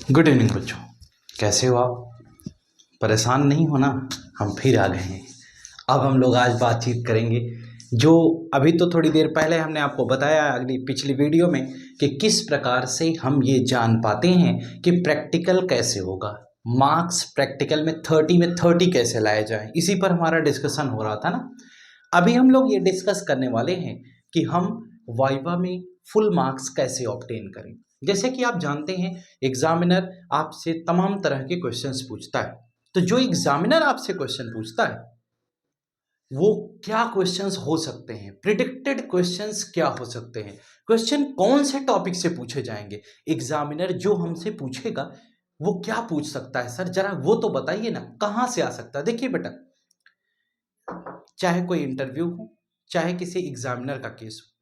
Good evening बच्चों। कैसे हो आप? परेशान नहीं होना, हम फिर आ गए हैं। अब हम लोग आज बातचीत करेंगे जो अभी तो थोड़ी देर पहले हमने आपको बताया अगली पिछली वीडियो में कि किस प्रकार से हम ये जान पाते हैं कि प्रैक्टिकल कैसे होगा, मार्क्स प्रैक्टिकल में 30 में 30 कैसे लाए जाएं। इसी पर हमारा डिस्कशन हो रहा था ना। अभी हम लोग ये डिस्कस करने वाले हैं कि हम वाइवा में फुल मार्क्स कैसे ऑब्टेन करें। जैसे कि आप जानते हैं एग्जामिनर आपसे तमाम तरह के क्वेश्चंस पूछता है। तो जो एग्जामिनर आपसे क्वेश्चन पूछता है वो क्या क्वेश्चंस हो सकते हैं, प्रिडिक्टेड क्वेश्चंस क्या हो सकते हैं, क्वेश्चन कौन से टॉपिक से पूछे जाएंगे, एग्जामिनर जो हमसे पूछेगा वो क्या पूछ सकता है सर, जरा वो तो बताइए ना, कहां से आ सकता है। देखिए बेटा, चाहे कोई इंटरव्यू हो, चाहे किसी एग्जामिनर का केस हो,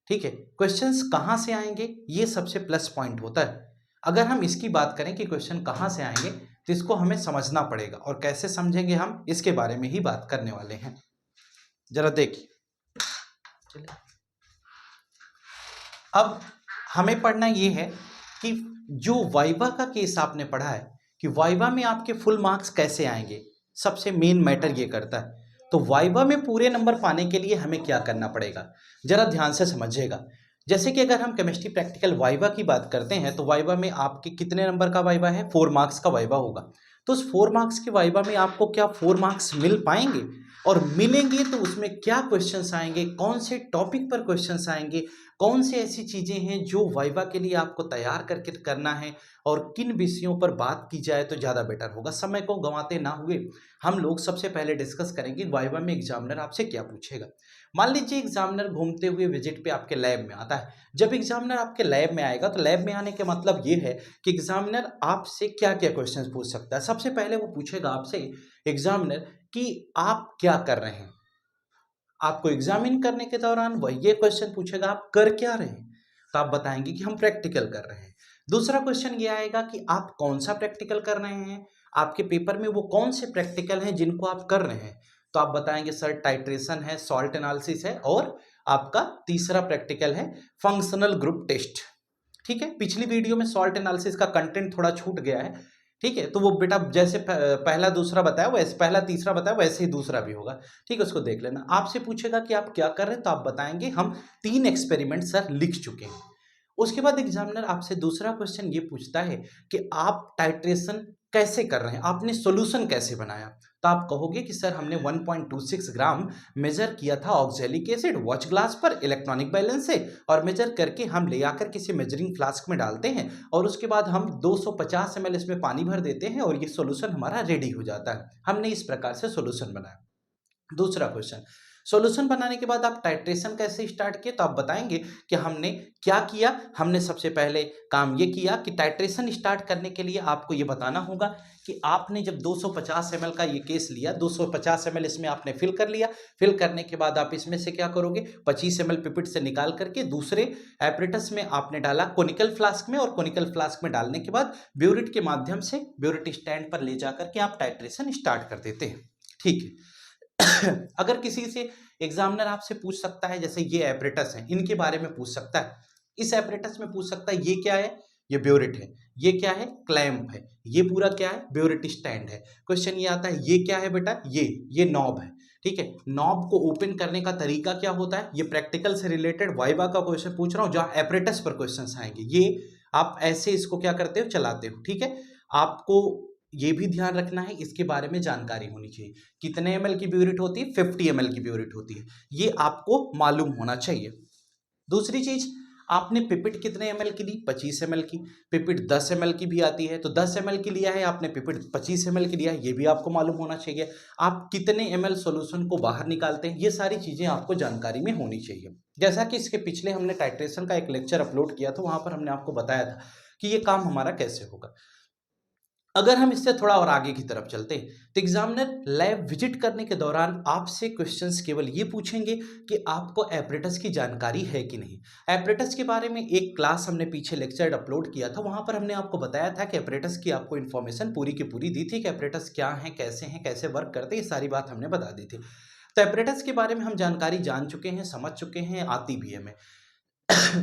ठीक है, क्वेश्चंस कहाँ से आएंगे ये सबसे प्लस पॉइंट होता है। अगर हम इसकी बात करें कि क्वेश्चन कहाँ से आएंगे तो इसको हमें समझना पड़ेगा, और कैसे समझेंगे हम इसके बारे में ही बात करने वाले हैं। जरा देखिए, चलिए अब हमें पढ़ना ये है कि जो वाइवा का केस आपने पढ़ा है कि वाइवा में आपके फुल मार्क्स कैसे आएंगे, सबसे मेन मैटर ये करता है। तो वाइवा में पूरे नंबर पाने के लिए हमें क्या करना पड़ेगा, जरा ध्यान से समझिएगा। जैसे कि अगर हम केमिस्ट्री प्रैक्टिकल वाइवा की बात करते हैं तो वाइवा में आपके कितने नंबर का वाइवा है, 4 मार्क्स का वाइवा होगा। तो उस 4 मार्क्स के वाइवा में आपको क्या 4 मार्क्स मिल पाएंगे, और मिलेंगे तो उसमें क्या क्वेश्चंस आएंगे, कौन से टॉपिक पर क्वेश्चंस आएंगे, कौन सी ऐसी चीजें हैं जो वाइवा के लिए आपको तैयार करके करना है, और किन विषयों पर बात की जाए तो ज़्यादा बेटर होगा। समय को गंवाते ना हुए हम लोग सबसे पहले डिस्कस करेंगे वाइवा में एग्जामिनर आपसे क्या पूछेगा। मान लीजिए एग्जामिनर घूमते हुए विजिट पे आपके लैब में आता है। जब एग्जामिनर आपके लैब में आएगा तो लैब में आने का मतलब ये है कि एग्जामिनर आपसे क्या क्या क्वेश्चन पूछ सकता है। सबसे पहले वो पूछेगा आपसे एग्जामिनर कि आप क्या कर रहे हैं। आपको एग्जामिन करने के दौरान वह ये क्वेश्चन पूछेगा आप कर क्या रहे हैं, तो आप बताएंगे कि हम प्रैक्टिकल कर रहे हैं। दूसरा क्वेश्चन ये आएगा कि आप कौन सा प्रैक्टिकल कर रहे हैं, आपके पेपर में वो कौन से प्रैक्टिकल हैं जिनको आप कर रहे हैं। तो आप बताएंगे सर टाइट्रेशन है, सॉल्ट एनालिसिस है, और आपका तीसरा प्रैक्टिकल है फंक्शनल ग्रुप टेस्ट। ठीक है, पिछली वीडियो में सॉल्ट एनालिसिस का कंटेंट थोड़ा छूट गया है। ठीक है, तो वो बेटा जैसे पहला दूसरा बताया वैसे, पहला तीसरा बताया वैसे ही दूसरा भी होगा। ठीक है, उसको देख लेना। आपसे पूछेगा कि आप क्या कर रहे हैं, तो आप बताएंगे हम 3 एक्सपेरिमेंट सर लिख चुके हैं। उसके बाद एग्जामिनर आपसे दूसरा क्वेश्चन ये पूछता है कि आप टाइट्रेशन कैसे कर रहे हैं, आपने सॉल्यूशन कैसे बनाया। तो आप कहोगे कि सर हमने 1.26 ग्राम मेजर किया था ऑक्जेलिक एसिड वॉच ग्लास पर इलेक्ट्रॉनिक बैलेंस से, और मेजर करके हम ले आकर किसी मेजरिंग फ्लास्क में डालते हैं, और उसके बाद हम 250 ml इसमें पानी भर देते हैं, और ये सॉल्यूशन हमारा रेडी हो जाता है। हमने इस प्रकार से सॉल्यूशन बनाया। दूसरा क्वेश्चन, सॉल्यूशन बनाने के बाद आप टाइट्रेशन कैसे स्टार्ट किए, तो आप बताएंगे कि हमने क्या किया। हमने सबसे पहले काम ये किया कि टाइट्रेशन स्टार्ट करने के लिए आपको ये बताना होगा कि आपने जब 250 ml का ये केस लिया, 250 ml इसमें आपने फिल कर लिया। फिल करने के बाद आप इसमें से क्या करोगे, 25 ml पिपेट से निकाल करके दूसरे एपरेटस में आपने डाला कोनिकल फ्लास्क में, और कोनिकल फ्लास्क में डालने के बाद ब्यूरिट के माध्यम से ब्यूरिट स्टैंड पर ले जाकर के आप टाइट्रेशन स्टार्ट कर देते हैं। ठीक है। अगर किसी से एग्जामिनर आपसे पूछ सकता है, जैसे ये एपरेटस है इनके बारे में पूछ सकता है, इस एपरेटस में पूछ सकता है ये क्या है, ये ब्यूरिट है, ये क्या है, क्लैंप है, ये पूरा क्या है, ब्यूरिट स्टैंड है। क्वेश्चन ये आता है ये क्या है बेटा, ये नॉब है। ठीक है, नॉब को ओपन करने का तरीका क्या होता है, ये प्रैक्टिकल से रिलेटेड वाइवा का क्वेश्चन पूछ रहा हूँ जहाँ एपरेटस पर क्वेश्चन आएंगे। ये आप ऐसे इसको क्या करते हो, चलाते हो। ठीक है, आपको ये भी ध्यान रखना है, इसके बारे में जानकारी होनी चाहिए। कितने ml की ब्यूरिट होती है, 50 ml की ब्यूरिट होती है, ये आपको मालूम होना चाहिए। दूसरी चीज, आपने पिपिट कितने ml की ली, 25 ml की। पिपिट 10 ml की भी आती है, तो 10 ml की लिया है आपने, पिपिट 25 ml की लिया है, ये भी आपको मालूम होना चाहिए। आप कितने ml सॉल्यूशन को बाहर निकालते हैं, ये सारी चीजें आपको जानकारी में होनी चाहिए। जैसा कि इसके पिछले हमने टाइट्रेशन का एक लेक्चर अपलोड किया था, वहां पर हमने आपको बताया था कि ये काम हमारा कैसे होगा। अगर हम इससे थोड़ा और आगे की तरफ चलते हैं तो एग्जामिनर लैब विजिट करने के दौरान आपसे क्वेश्चंस केवल ये पूछेंगे कि आपको एपरेटस की जानकारी है कि नहीं। एपरेटस के बारे में एक क्लास हमने पीछे लेक्चर अपलोड किया था, वहां पर हमने आपको बताया था कि एपरेटस की आपको इन्फॉर्मेशन पूरी की पूरी दी थी कि एपरेटस क्या है, कैसे वर्क करते हैं, ये सारी बात हमने बता दी थी। तो एपरेटस के बारे में हम जानकारी जान चुके हैं, समझ चुके हैं, आती भी हमें।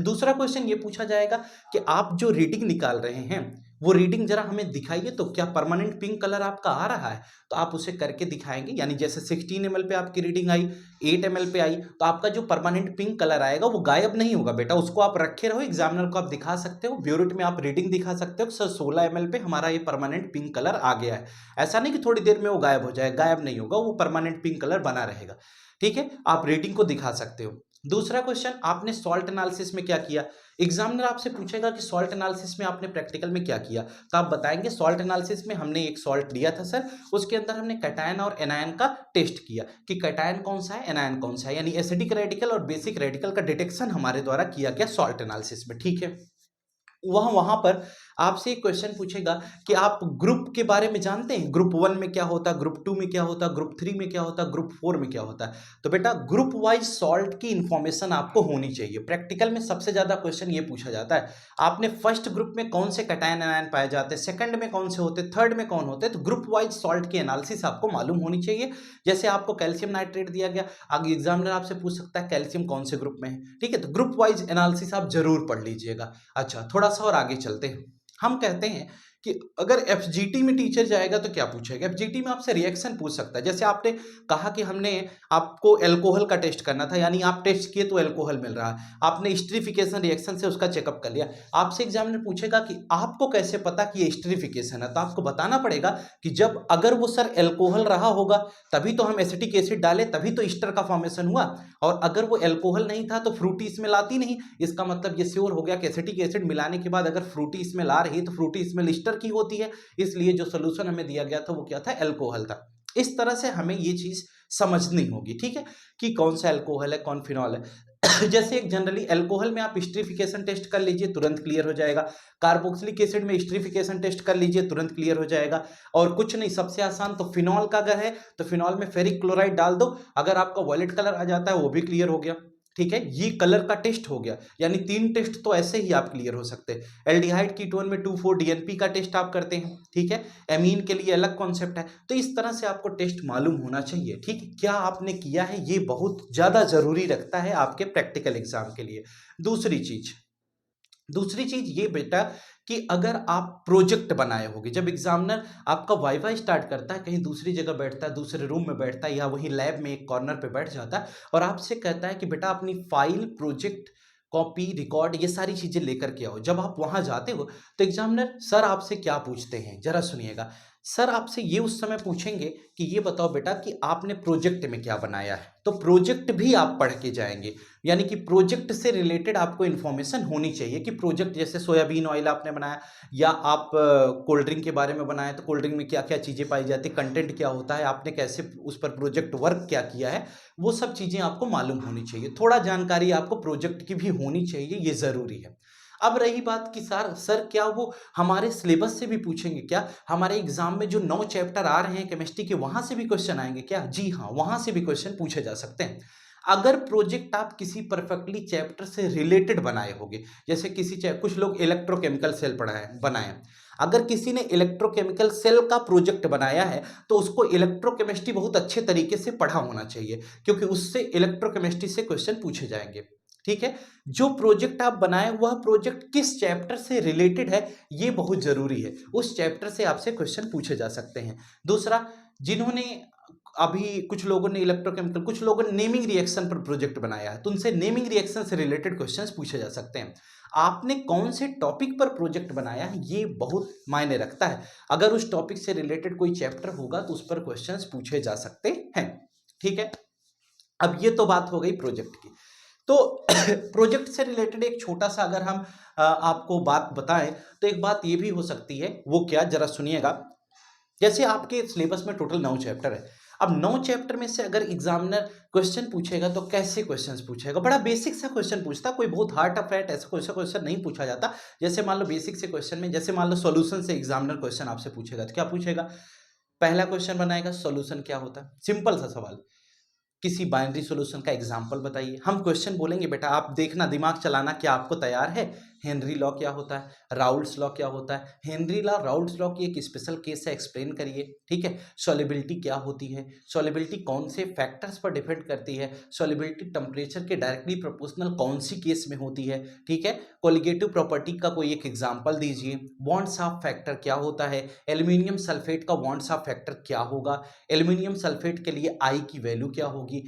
दूसरा क्वेश्चन ये पूछा जाएगा कि आप जो रीडिंग निकाल रहे हैं वो रीडिंग जरा हमें दिखाइए तो क्या परमानेंट पिंक कलर आपका आ रहा है? तो आप उसे करके दिखाएंगे, यानी जैसे 16 ml पे आपकी रीडिंग आई, 8 ml पे आई, तो आपका जो परमानेंट पिंक कलर आएगा वो गायब नहीं होगा बेटा, उसको आप रखे रहो, एग्जामिनर को आप दिखा सकते हो, ब्यूरेट में आप रीडिंग दिखा सकते हो सर 16 ml पे हमारा ये परमानेंट पिंक कलर आ गया है। ऐसा नहीं कि थोड़ी देर में वो गायब हो जाए, गायब नहीं होगा, वो परमानेंट पिंक कलर बना रहेगा। ठीक है, आप रीडिंग को दिखा सकते हो। दूसरा क्वेश्चन, आपने सॉल्ट एनालिसिस में क्या किया? एग्जामिनर आपसे पूछेगा कि सॉल्ट एनालिसिस में आपने प्रैक्टिकल में क्या किया, तो आप बताएंगे सॉल्ट एनालिसिस में हमने एक सॉल्ट लिया था सर, उसके अंदर हमने कैटायन और एनायन का टेस्ट किया कि कैटायन कौन सा है, एनायन कौन सा है, यानी एसिडिक रेडिकल और बेसिक रेडिकल का डिटेक्शन हमारे द्वारा किया गया सॉल्ट एनालिसिस में। ठीक है, वहां पर आपसे एक क्वेश्चन पूछेगा कि आप ग्रुप के बारे में जानते हैं, ग्रुप 1 में क्या होता है, ग्रुप 2 में क्या होता है, ग्रुप 3 में क्या होता है, ग्रुप 4 में क्या होता है। तो बेटा ग्रुप वाइज सॉल्ट की इंफॉर्मेशन आपको होनी चाहिए। प्रैक्टिकल में सबसे ज्यादा क्वेश्चन ये पूछा जाता है, आपने फर्स्ट ग्रुप में कौन से कैटायन आयन पाए जाते हैं, सेकंड में कौन से होते, थर्ड में कौन होते हैं, तो ग्रुप वाइज सॉल्ट की एनालिसिस आपको मालूम होनी चाहिए। जैसे आपको कैल्शियम नाइट्रेट दिया गया, आगे एग्जामिनर आपसे पूछ सकता है कैल्शियम कौन से ग्रुप में है। ठीक है, तो ग्रुप वाइज एनालिसिस आप जरूर पढ़ लीजिएगा। अच्छा, थोड़ा सा और आगे चलते हैं। हम कहते हैं कि अगर एफजीटी में टीचर जाएगा तो क्या पूछेगा, एफजीटी में आपसे रिएक्शन पूछ सकता है। जैसे आपने कहा कि हमने आपको एल्कोहल का टेस्ट करना था, यानी आप टेस्ट किए तो एल्कोहल मिल रहा है, आपने स्टरीफिकेशन रिएक्शन से उसका चेकअप कर लिया, आपसे एग्जामिनर पूछेगा कि आपको कैसे पता कि ये स्टरीफिकेशन है, तो आपको बताना पड़ेगा कि जब अगर वो सर एल्कोहल रहा होगा तभी तो हम एसिटिक एसिड डाले, तभी तो ईस्टर का फॉर्मेशन हुआ, और अगर वो एल्कोहल नहीं था तो फ्रूटी स्मेल आती नहीं। इसका मतलब ये श्योर हो गया कि एसिटिक एसिड मिलाने के बाद अगर फ्रूटी स्मेल आ रही है तो फ्रूटी स्मेल ईस्टर की होती है, इसलिए जो सोल्यूशन हमें दिया गया था वो क्या था, एल्कोहल था। इस तरह से हमें ये चीज समझनी होगी। ठीक है, कि कौन सा एल्कोहल है, कौन फिनॉल है। जैसे एक जनरली एल्कोहल में आप स्टरीफिकेशन टेस्ट कर लीजिए, तुरंत क्लियर हो जाएगा। कार्बोक्सिलिक एसिड में स्टरीफिकेशन टेस्ट कर लीजिए, तुरंत क्लियर हो जाएगा। और कुछ नहीं, सबसे आसान तो फिनॉल का अगर है तो फिनॉल में फेरिक क्लोराइड डाल दो, अगर आपका वॉयलेट कलर आ जाता है वो भी क्लियर हो गया। ठीक है, ये कलर का टेस्ट हो गया, यानी 3 टेस्ट तो ऐसे ही आप क्लियर हो सकते हैं। एल्डिहाइड कीटोन में 2,4 डीएनपी का टेस्ट आप करते हैं। ठीक है, एमीन के लिए अलग कॉन्सेप्ट है। तो इस तरह से आपको टेस्ट मालूम होना चाहिए। ठीक है, क्या आपने किया है ये बहुत ज्यादा जरूरी रखता है आपके प्रैक्टिकल एग्जाम के लिए। दूसरी चीज ये बेटा कि अगर आप प्रोजेक्ट बनाए होगे, जब एग्जामिनर आपका वाइवा स्टार्ट करता है, कहीं दूसरी जगह बैठता है, दूसरे रूम में बैठता है या वहीं लैब में एक कॉर्नर पे बैठ जाता है और आपसे कहता है कि बेटा अपनी फाइल, प्रोजेक्ट, कॉपी, रिकॉर्ड, ये सारी चीजें लेकर के आओ। जब आप वहां जाते हो तो एग्जामिनर सर आपसे क्या पूछते हैं, जरा सुनिएगा। सर आपसे ये उस समय पूछेंगे कि ये बताओ बेटा कि आपने प्रोजेक्ट में क्या बनाया है, तो प्रोजेक्ट भी आप पढ़ के जाएंगे, यानी कि प्रोजेक्ट से रिलेटेड आपको इन्फॉर्मेशन होनी चाहिए कि प्रोजेक्ट जैसे सोयाबीन ऑयल आपने बनाया या आप कोल्ड ड्रिंक के बारे में बनाया तो कोल्ड ड्रिंक में क्या क्या चीज़ें पाई जाती है, कंटेंट क्या होता है, आपने कैसे उस पर प्रोजेक्ट वर्क क्या किया है, वो सब चीज़ें आपको मालूम होनी चाहिए। थोड़ा जानकारी आपको प्रोजेक्ट की भी होनी चाहिए, ये ज़रूरी है। अब रही बात कि सर क्या वो हमारे सिलेबस से भी पूछेंगे क्या, हमारे एग्जाम में जो 9 चैप्टर आ रहे हैं केमिस्ट्री के वहां से भी क्वेश्चन आएंगे क्या? जी हाँ, वहां से भी क्वेश्चन पूछे जा सकते हैं। अगर प्रोजेक्ट आप किसी परफेक्टली चैप्टर से रिलेटेड बनाए होंगे, जैसे कुछ लोग इलेक्ट्रोकेमिकल सेल बनाए, अगर किसी ने इलेक्ट्रोकेमिकल सेल का प्रोजेक्ट बनाया है तो उसको इलेक्ट्रोकेमिस्ट्री बहुत अच्छे तरीके से पढ़ा होना चाहिए, क्योंकि उससे इलेक्ट्रोकेमिस्ट्री से क्वेश्चन पूछे जाएंगे। ठीक है, जो प्रोजेक्ट आप बनाए वह प्रोजेक्ट किस चैप्टर से रिलेटेड है ये बहुत जरूरी है, उस चैप्टर से आपसे क्वेश्चन पूछे जा सकते हैं। दूसरा, जिन्होंने अभी कुछ लोगों ने इलेक्ट्रोकेमिकल, कुछ लोगों ने नेमिंग रिएक्शन पर प्रोजेक्ट बनाया है, तो उनसे नेमिंग रिएक्शन से रिलेटेड क्वेश्चंस पूछे जा सकते हैं। आपने कौन से टॉपिक पर प्रोजेक्ट बनाया है ये बहुत मायने रखता है। अगर उस टॉपिक से रिलेटेड कोई चैप्टर होगा तो उस पर क्वेश्चंस पूछे जा सकते हैं। ठीक है, अब ये तो बात हो गई प्रोजेक्ट की। तो प्रोजेक्ट से रिलेटेड एक छोटा सा अगर हम आपको बात बताएं तो एक बात ये भी हो सकती है, वो क्या, जरा सुनिएगा। जैसे आपके सिलेबस में टोटल 9 चैप्टर है, अब 9 चैप्टर में से अगर एग्जामिनर क्वेश्चन पूछेगा तो कैसे क्वेश्चंस पूछेगा? बड़ा बेसिक सा क्वेश्चन पूछता, कोई बहुत हार्ड ऑफ फैट ऐसा क्वेश्चन नहीं पूछा जाता। जैसे मान लो बेसिक से क्वेश्चन में, जैसे मान लो सॉल्यूशन से एग्जामिनर क्वेश्चन आपसे पूछेगा तो क्या पूछेगा? पहला क्वेश्चन बनाएगा सॉल्यूशन क्या होता है, सिंपल सा सवाल, किसी बाइनरी सॉल्यूशन का एग्जांपल बताइए। हम क्वेश्चन बोलेंगे बेटा, आप देखना, दिमाग चलाना, क्या आपको तैयार है हेनरी लॉ क्या होता है, राउल्ट्स लॉ क्या होता है, हेनरी लॉ राउल्ट्स लॉ की एक स्पेशल केस है, एक्सप्लेन करिए। ठीक है, सॉल्युबिलिटी क्या होती है, सॉल्युबिलिटी कौन से फैक्टर्स पर डिपेंड करती है, सॉल्युबिलिटी टेम्परेचर के डायरेक्टली प्रोपोर्शनल कौन सी केस में होती है। ठीक है, कोलिगेटिव प्रॉपर्टी का कोई एक एग्जांपल दीजिए, बॉन्ड्स ऑफ फैक्टर क्या होता है, एल्यूमिनियम सल्फेट का बॉन्ड्स ऑफ फैक्टर क्या होगा, एल्यूमिनियम सल्फेट के लिए आई की वैल्यू क्या होगी,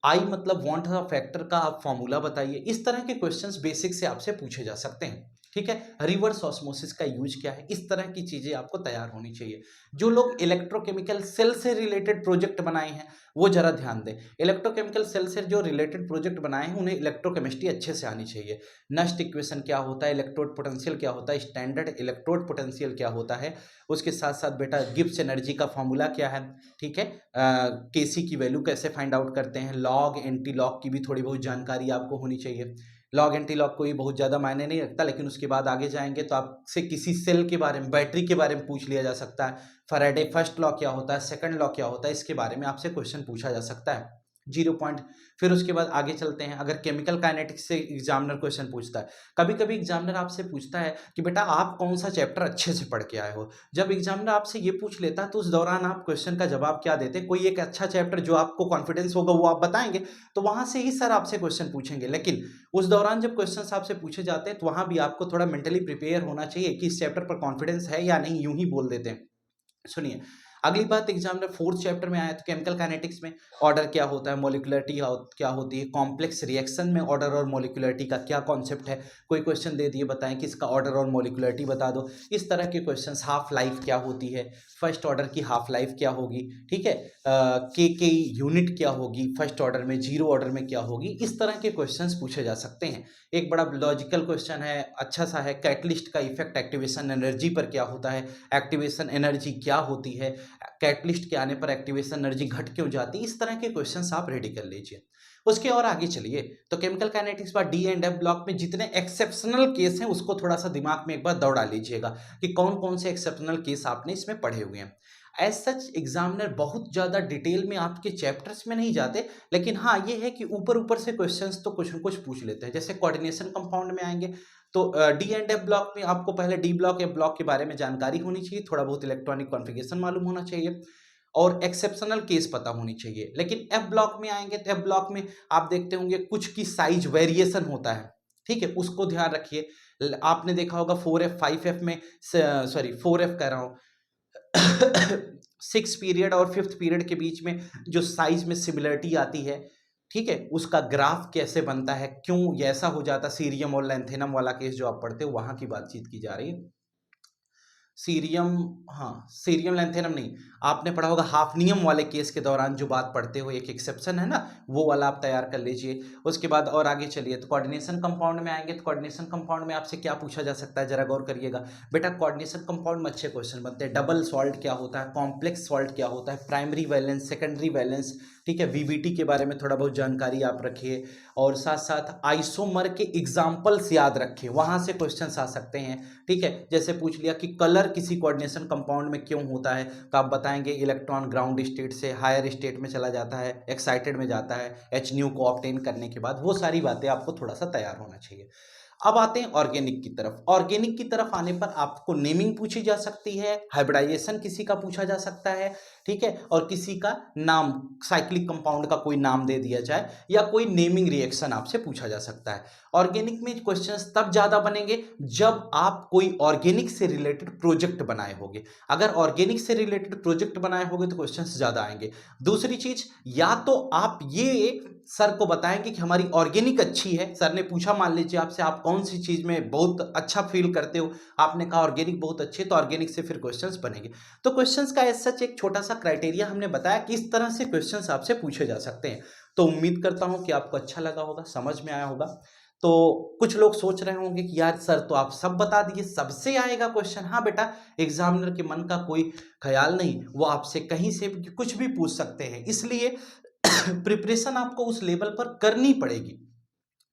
आई मतलब बॉन्ड ऑफ फैक्टर का आप फॉर्मूला बताइए। इस तरह के क्वेश्चंस बेसिक से आपसे पूछे जा सकते हैं। ठीक है, रिवर्स ऑस्मोसिस का यूज क्या है, इस तरह की चीजें आपको तैयार होनी चाहिए। जो लोग इलेक्ट्रोकेमिकल सेल से रिलेटेड प्रोजेक्ट बनाए हैं वो जरा ध्यान दें। इलेक्ट्रोकेमिकल सेल से जो रिलेटेड प्रोजेक्ट बनाए हैं उन्हें इलेक्ट्रोकेमिस्ट्री अच्छे से आनी चाहिए। नस्ट इक्वेशन क्या होता है, इलेक्ट्रोड पोटेंशियल क्या होता है, स्टैंडर्ड इलेक्ट्रोड पोटेंशियल क्या होता है, उसके साथ साथ बेटा गिब्स एनर्जी का फॉर्मूला क्या है। ठीक है, केसी की वैल्यू कैसे फाइंड आउट करते हैं, लॉग एंटी लॉग की भी थोड़ी बहुत जानकारी आपको होनी चाहिए। लॉग एंटी लॉग कोई बहुत ज़्यादा मायने नहीं रखता, लेकिन उसके बाद आगे जाएंगे तो आपसे किसी सेल के बारे में, बैटरी के बारे में पूछ लिया जा सकता है। फैराडे फर्स्ट लॉ क्या होता है, सेकंड लॉ क्या होता है, इसके बारे में आपसे क्वेश्चन पूछा जा सकता है। 0 पॉइंट। फिर उसके बाद आगे चलते हैं, अगर केमिकल काइनेटिक्स से एग्जामिनर क्वेश्चन पूछता है, कभी कभी एग्जामिनर आपसे पूछता है कि बेटा आप कौन सा चैप्टर अच्छे से पढ़ के आए हो। जब एग्जामिनर आपसे ये पूछ लेता है तो उस दौरान आप क्वेश्चन का जवाब क्या देते हैं, कोई एक अच्छा चैप्टर जो आपको कॉन्फिडेंस होगा वो आप बताएंगे, तो वहां से ही सर आपसे क्वेश्चन पूछेंगे। लेकिन उस दौरान जब क्वेश्चन आपसे पूछे जाते हैं तो वहां भी आपको थोड़ा मेंटली प्रिपेयर होना चाहिए कि इस चैप्टर पर कॉन्फिडेंस है या नहीं, यूं ही बोल देते हैं। सुनिए, अगली बात, एग्जामिनर फोर्थ चैप्टर में आया तो केमिकल काइनेटिक्स में ऑर्डर क्या होता है, मोलिकुलरिटी क्या होती है, कॉम्प्लेक्स रिएक्शन में ऑर्डर और मोलिकुलरिटी का क्या कॉन्सेप्ट है, कोई क्वेश्चन दे दिए बताएं कि इसका ऑर्डर और मोलिकुलरिटी बता दो। इस तरह के क्वेश्चंस, हाफ लाइफ क्या होती है, फर्स्ट ऑर्डर की हाफ लाइफ क्या होगी, ठीक है, के यूनिट क्या होगी, फर्स्ट ऑर्डर में, जीरो ऑर्डर में क्या होगी, इस तरह के क्वेश्चंस पूछे जा सकते हैं। एक बड़ा लॉजिकल क्वेश्चन है, अच्छा सा है, कैटलिस्ट का इफेक्ट एक्टिवेशन एनर्जी पर क्या होता है, एक्टिवेशन एनर्जी क्या होती है, कैटलिस्ट के आने पर एक्टिवेशन एनर्जी घट क्यों जाती है, इस तरह के क्वेश्चंस आप रेडी कर लीजिए। उसके और आगे चलिए तो केमिकल काइनेटिक्स पर डी एंड एफ ब्लॉक में जितने एक्सेप्शनल केस हैं उसको थोड़ा सा दिमाग में एक बार दौड़ा लीजिएगा कि कौन कौन से एक्सेप्शनल केस आपने इसमें पढ़े हुए हैं। एज सच एग्जामिनर बहुत ज़्यादा डिटेल में आपके चैप्टर्स में नहीं जाते, लेकिन हाँ ये है कि ऊपर ऊपर से क्वेश्चंस तो कुछ न कुछ पूछ लेते हैं। जैसे कोऑर्डिनेशन कंपाउंड में आएंगे तो डी एंड एफ ब्लॉक में आपको पहले डी ब्लॉक एफ ब्लॉक के बारे में जानकारी होनी चाहिए, थोड़ा बहुत इलेक्ट्रॉनिक कॉन्फ़िगरेशन मालूम होना चाहिए और एक्सेप्शनल केस पता होनी चाहिए। लेकिन एफ ब्लॉक में आएंगे तो एफ ब्लॉक में आप देखते होंगे कुछ की साइज वेरिएशन होता है, ठीक है, उसको ध्यान रखिए। आपने देखा होगा 4F 5F में, सॉरी 4F कह रहा हूँ 6 पीरियड और 5th पीरियड के बीच में जो साइज में सिमिलरिटी आती है, ठीक है, उसका ग्राफ कैसे बनता है, क्यों ये ऐसा हो जाता, सीरियम और लैंथेनम वाला केस जो आप पढ़ते हो वहां की बातचीत की जा रही है। सीरियम, हाँ सीरियम लैंथेनम नहीं, आपने पढ़ा होगा हाफनियम वाले केस के दौरान जो बात पढ़ते हो, एक एक्सेप्शन है ना, वो वाला आप तैयार कर लीजिए। उसके बाद और आगे चलिए तो कोऑर्डिनेशन कंपाउंड में आएंगे तो कोऑर्डिनेशन कंपाउंड में आपसे क्या पूछा जा सकता है, जरा गौर करिएगा बेटा। कोऑर्डिनेशन कंपाउंड में अच्छे क्वेश्चन बनते हैं। डबल सॉल्ट क्या होता है, कॉम्प्लेक्स सॉल्ट क्या होता है, प्राइमरी वैलेंस, सेकेंडरी वैलेंस, ठीक है, वीबीटी के बारे में थोड़ा बहुत जानकारी आप रखिए और साथ साथ आइसोमर के एग्जाम्पल्स याद रखिए, वहां से क्वेश्चन आ सकते हैं। ठीक है, जैसे पूछ लिया कि कलर किसी कोऑर्डिनेशन कंपाउंड में क्यों होता है, तो आप बताएंगे इलेक्ट्रॉन ग्राउंड स्टेट से हायर स्टेट में चला जाता है, एक्साइटेड में जाता है एच न्यू को ऑब्टेन करने के बाद। वो सारी बातें आपको थोड़ा सा तैयार होना चाहिए। अब आते हैं ऑर्गेनिक की तरफ। ऑर्गेनिक की तरफ आने पर आपको नेमिंग पूछी जा सकती है, हाइब्रिडाइजेशन किसी का पूछा जा सकता है, ठीक है, और किसी का नाम, साइक्लिक कंपाउंड का कोई नाम दे दिया जाए या कोई नेमिंग रिएक्शन आपसे पूछा जा सकता है। ऑर्गेनिक में क्वेश्चंस तब ज्यादा बनेंगे जब आप कोई ऑर्गेनिक से रिलेटेड प्रोजेक्ट बनाए होंगे। अगर ऑर्गेनिक से रिलेटेड प्रोजेक्ट बनाए होंगे तो क्वेश्चंस ज्यादा आएंगे। दूसरी चीज, या तो आप ये सर को बताएंगे कि हमारी ऑर्गेनिक अच्छी है, सर ने पूछा मान लीजिए आपसे आप कौन सी चीज में बहुत अच्छा फील करते हो, आपने कहा ऑर्गेनिक बहुत अच्छी है, तो ऑर्गेनिक से फिर क्वेश्चंस बनेंगे। तो क्वेश्चंस का एज सच एक छोटा सा क्राइटेरिया हमने बताया कि इस तरह से क्वेश्चंस आपसे पूछे जा सकते हैं। तो उम्मीद करता हूं कि आपको अच्छा लगा होगा, समझ में आया होगा। तो कुछ लोग सोच रहे होंगे कि यार सर तो आप सब बता दिए, सबसे आएगा क्वेश्चन। हाँ बेटा, एग्जामिनर के मन का कोई ख्याल नहीं, वो आपसे कहीं से भी कुछ भी पूछ सकते हैं, इसलिए प्रिपरेशन आपको उस लेवल पर करनी पड़ेगी।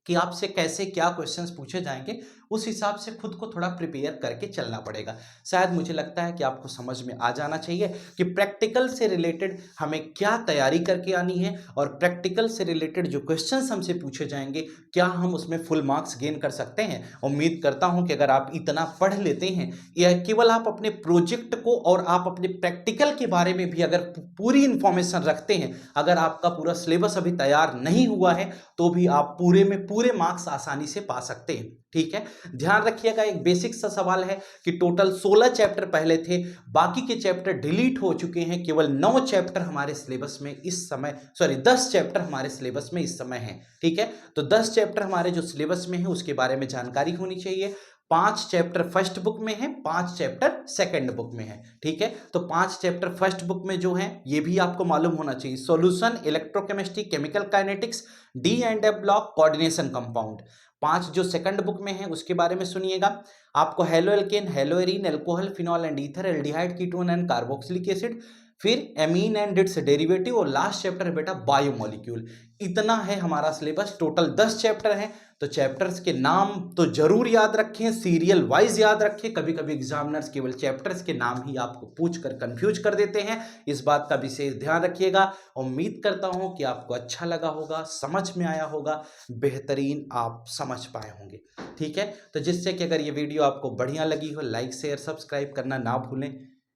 कि आपसे कैसे क्या क्वेश्चंस पूछे जाएंगे, उस हिसाब से खुद को थोड़ा प्रिपेयर करके चलना पड़ेगा। शायद मुझे लगता है कि आपको समझ में आ जाना चाहिए कि प्रैक्टिकल से रिलेटेड हमें क्या तैयारी करके आनी है और प्रैक्टिकल से रिलेटेड जो क्वेश्चंस हमसे पूछे जाएंगे क्या हम उसमें फुल मार्क्स गेन कर सकते हैं। उम्मीद करता हूं कि अगर आप इतना पढ़ लेते हैं या केवल आप अपने प्रोजेक्ट को और आप अपने प्रैक्टिकल के बारे में भी अगर पूरी इंफॉर्मेशन रखते हैं, अगर आपका पूरा सिलेबस अभी तैयार नहीं हुआ है तो भी आप पूरे में पूरे मार्क्स आसानी से पा सकते हैं। ठीक है, ध्यान रखिएगा एक बेसिक सा सवाल है कि टोटल 16 चैप्टर पहले थे, बाकी के चैप्टर डिलीट हो चुके हैं, केवल 9 चैप्टर हमारे सिलेबस में इस समय, सॉरी 10 चैप्टर हमारे सिलेबस में इस समय हैं। ठीक है, तो 10 चैप्टर हमारे जो सिलेबस में है उसके बारे में जानकारी होनी चाहिए। 5 चैप्टर फर्स्ट बुक में है, 5 चैप्टर सेकंड बुक में है। ठीक है, तो 5 चैप्टर फर्स्ट बुक में जो है ये भी आपको मालूम होना चाहिए, solution, electrochemistry, chemical kinetics, D and F block, coordination compound. 5 जो सेकंड बुक में है उसके बारे में सुनिएगा, आपको halo alkane, hello arene, alcohol, phenol and ether, aldehyde, ketone and carboxylic acid, फिर एमीन एंड इट्स डेरिवेटिव और लास्ट चैप्टर है बेटा बायोमोलिक्यूल। इतना है हमारा सिलेबस, टोटल 10 चैप्टर हैं। तो चैप्टर्स के नाम तो जरूर याद रखें, सीरियल वाइज याद रखें। कभी कभी एग्जामिनर्स केवल चैप्टर्स के नाम ही आपको पूछकर कंफ्यूज कर देते हैं, इस बात का विशेष ध्यान रखिएगा। उम्मीद करता हूं कि आपको अच्छा लगा होगा, समझ में आया होगा, बेहतरीन आप समझ पाए होंगे। ठीक है, तो जिससे कि अगर ये वीडियो आपको बढ़िया लगी हो, लाइक शेयर सब्सक्राइब करना ना भूलें,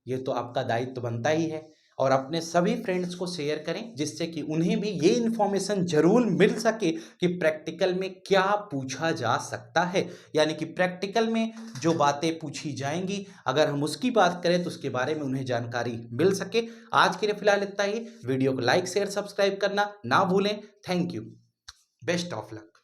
ये तो आपका दायित्व बनता ही है। और अपने सभी फ्रेंड्स को शेयर करें जिससे कि उन्हें भी ये इन्फॉर्मेशन जरूर मिल सके कि प्रैक्टिकल में क्या पूछा जा सकता है, यानी कि प्रैक्टिकल में जो बातें पूछी जाएंगी अगर हम उसकी बात करें तो उसके बारे में उन्हें जानकारी मिल सके। आज के लिए फिलहाल इतना ही, वीडियो को लाइक शेयर सब्सक्राइब करना ना भूलें। Thank you, best of luck.